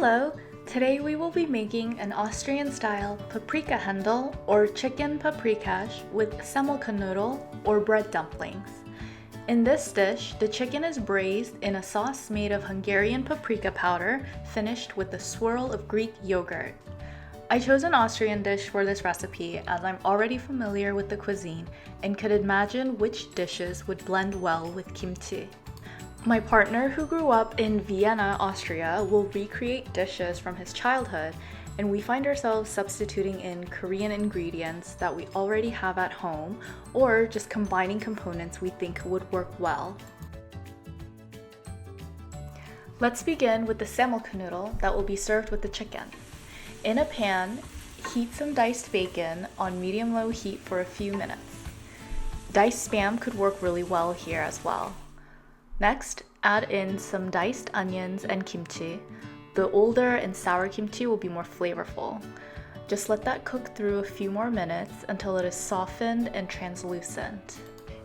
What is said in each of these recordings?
Hello! Today we will be making an Austrian-style Paprikahendl or chicken paprikash with Semmelknodel or bread dumplings. In this dish, the chicken is braised in a sauce made of Hungarian paprika powder finished with a swirl of Greek yogurt. I chose an Austrian dish for this recipe as I'm already familiar with the cuisine and could imagine which dishes would blend well with kimchi. My partner, who grew up in Vienna, Austria, will recreate dishes from his childhood, and we find ourselves substituting in Korean ingredients that we already have at home, or just combining components we think would work well. Let's begin with the Semmelknödel that will be served with the chicken. In a pan, heat some diced bacon on medium-low heat for a few minutes. Diced Spam could work really well here as well. Next, add in some diced onions and kimchi. The older and sour kimchi will be more flavorful. Just let that cook through a few more minutes until it is softened and translucent.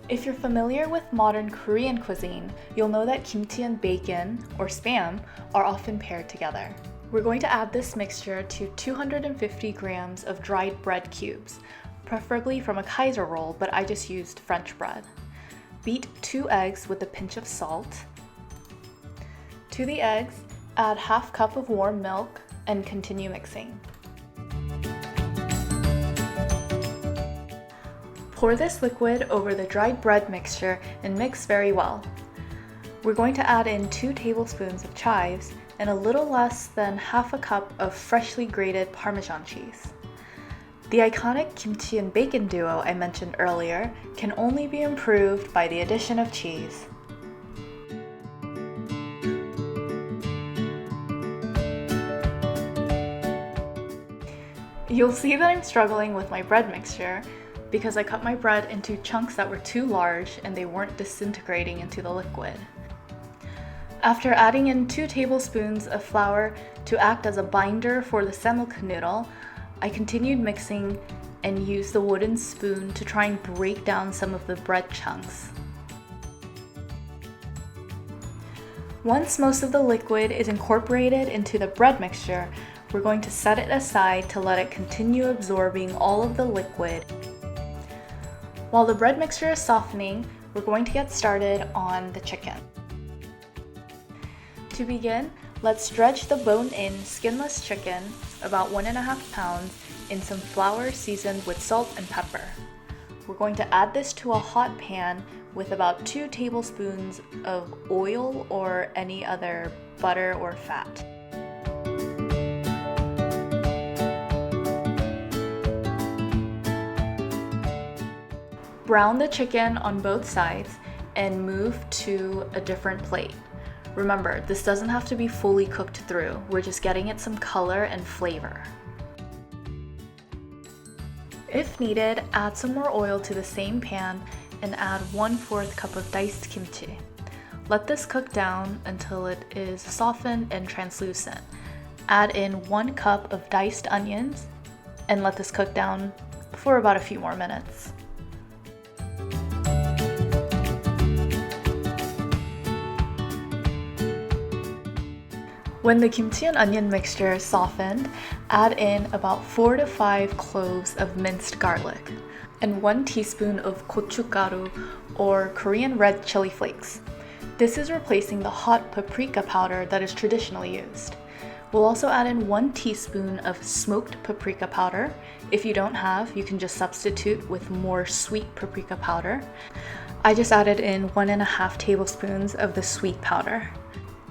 If you're familiar with modern Korean cuisine, you'll know that kimchi and bacon, or spam, are often paired together. We're going to add this mixture to 250 grams of dried bread cubes, preferably from a Kaiser roll, but I just used French bread. Beat 2 eggs with a pinch of salt. To the eggs, add half cup of warm milk and continue mixing. Pour this liquid over the dried bread mixture and mix very well. We're going to add in 2 tablespoons of chives and a little less than half a cup of freshly grated Parmesan cheese. The iconic kimchi and bacon duo I mentioned earlier can only be improved by the addition of cheese. You'll see that I'm struggling with my bread mixture because I cut my bread into chunks that were too large and they weren't disintegrating into the liquid. After adding in 2 tablespoons of flour to act as a binder for the Semmelknödel, I continued mixing and used the wooden spoon to try and break down some of the bread chunks. Once most of the liquid is incorporated into the bread mixture, we're going to set it aside to let it continue absorbing all of the liquid. While the bread mixture is softening, we're going to get started on the chicken. To begin, let's dredge the bone-in skinless chicken, about 1.5 pounds, in some flour seasoned with salt and pepper. We're going to add this to a hot pan with about 2 tablespoons of oil or any other butter or fat. Brown the chicken on both sides and move to a different plate. Remember, this doesn't have to be fully cooked through. We're just getting it some color and flavor. If needed, add some more oil to the same pan and add 1/4 cup of diced kimchi. Let this cook down until it is softened and translucent. Add in 1 cup of diced onions and let this cook down for about a few more minutes. When the kimchi and onion mixture is softened, add in about 4 to 5 cloves of minced garlic and 1 teaspoon of gochugaru or Korean red chili flakes. This is replacing the hot paprika powder that is traditionally used. We'll also add in 1 teaspoon of smoked paprika powder. If you don't have, you can just substitute with more sweet paprika powder. I just added in 1.5 tablespoons of the sweet powder.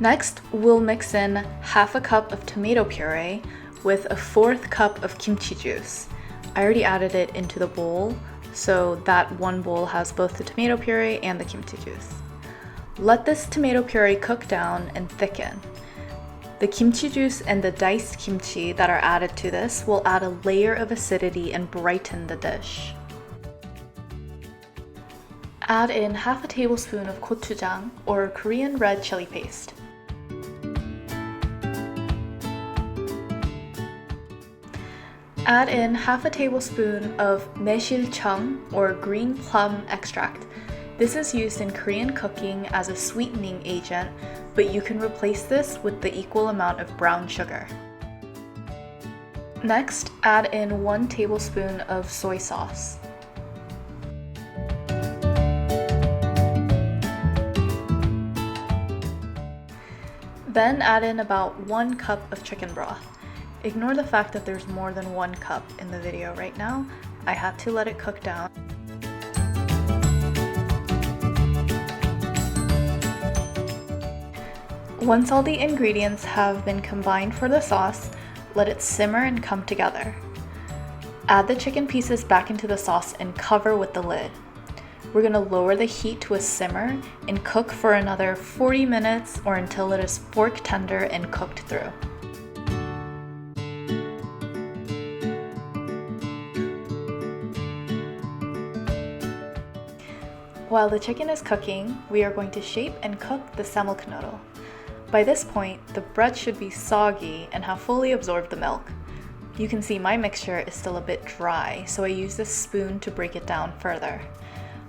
Next, we'll mix in half a cup of tomato puree with a 1/4 cup of kimchi juice. I already added it into the bowl, so that one bowl has both the tomato puree and the kimchi juice. Let this tomato puree cook down and thicken. The kimchi juice and the diced kimchi that are added to this will add a layer of acidity and brighten the dish. Add in half a tablespoon of gochujang or Korean red chili paste. Add in half a tablespoon of 매실청 or green plum extract. This is used in Korean cooking as a sweetening agent but you can replace this with the equal amount of brown sugar. Next, add in 1 tablespoon of soy sauce. Then add in about 1 cup of chicken broth. Ignore the fact that there's more than 1 cup in the video right now. I had to let it cook down. Once all the ingredients have been combined for the sauce, let it simmer and come together. Add the chicken pieces back into the sauce and cover with the lid. We're going to lower the heat to a simmer and cook for another 40 minutes or until it is fork tender and cooked through. While the chicken is cooking, we are going to shape and cook the Semmelknodel. By this point, the bread should be soggy and have fully absorbed the milk. You can see my mixture is still a bit dry, so I use this spoon to break it down further.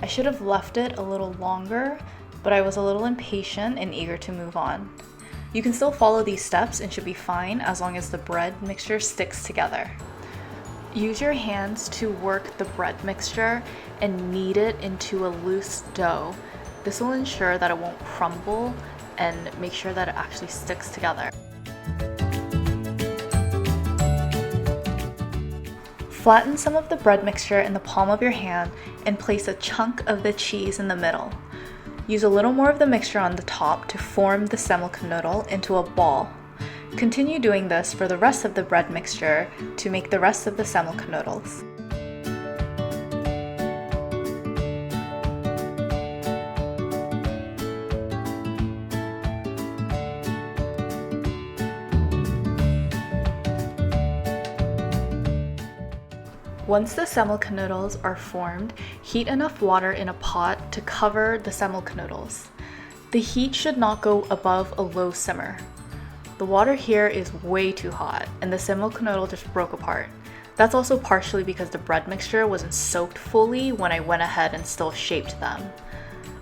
I should have left it a little longer, but I was a little impatient and eager to move on. You can still follow these steps and should be fine as long as the bread mixture sticks together. Use your hands to work the bread mixture and knead it into a loose dough. This will ensure that it won't crumble and make sure that it actually sticks together. Flatten some of the bread mixture in the palm of your hand and place a chunk of the cheese in the middle. Use a little more of the mixture on the top to form the Semmelknodel into a ball. Continue doing this for the rest of the bread mixture to make the rest of the Semmelknödels. Once the Semmelknödels are formed, heat enough water in a pot to cover the Semmelknödels. The heat should not go above a low simmer. The water here is way too hot and the Semmelknödel just broke apart. That's also partially because the bread mixture wasn't soaked fully when I went ahead and still shaped them.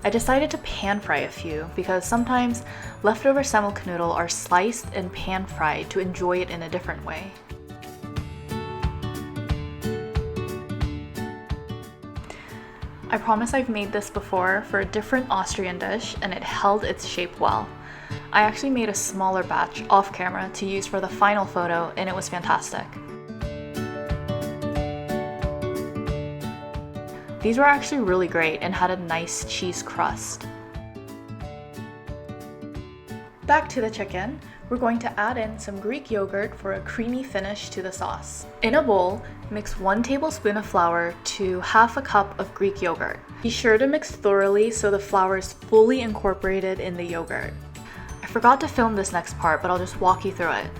I decided to pan fry a few because sometimes leftover Semmelknödel are sliced and pan fried to enjoy it in a different way. I promise I've made this before for a different Austrian dish and it held its shape well. I actually made a smaller batch off camera to use for the final photo and it was fantastic. These were actually really great and had a nice cheese crust. Back to the chicken, we're going to add in some Greek yogurt for a creamy finish to the sauce. In a bowl, mix 1 tablespoon of flour to half a cup of Greek yogurt. Be sure to mix thoroughly so the flour is fully incorporated in the yogurt. I forgot to film this next part, but I'll just walk you through it.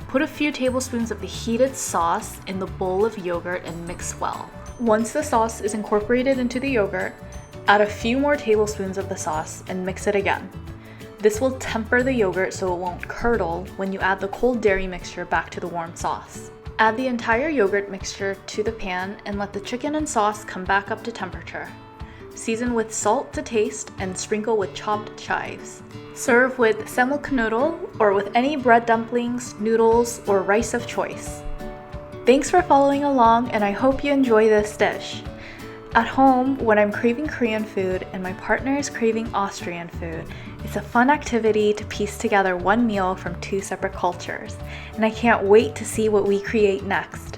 Put a few tablespoons of the heated sauce in the bowl of yogurt and mix well. Once the sauce is incorporated into the yogurt, add a few more tablespoons of the sauce and mix it again. This will temper the yogurt so it won't curdle when you add the cold dairy mixture back to the warm sauce. Add the entire yogurt mixture to the pan and let the chicken and sauce come back up to temperature. Season with salt to taste and sprinkle with chopped chives. Serve with Semmelknödel or with any bread dumplings, noodles, or rice of choice. Thanks for following along and I hope you enjoy this dish. At home, when I'm craving Korean food and my partner is craving Austrian food, it's a fun activity to piece together one meal from 2 separate cultures, and I can't wait to see what we create next.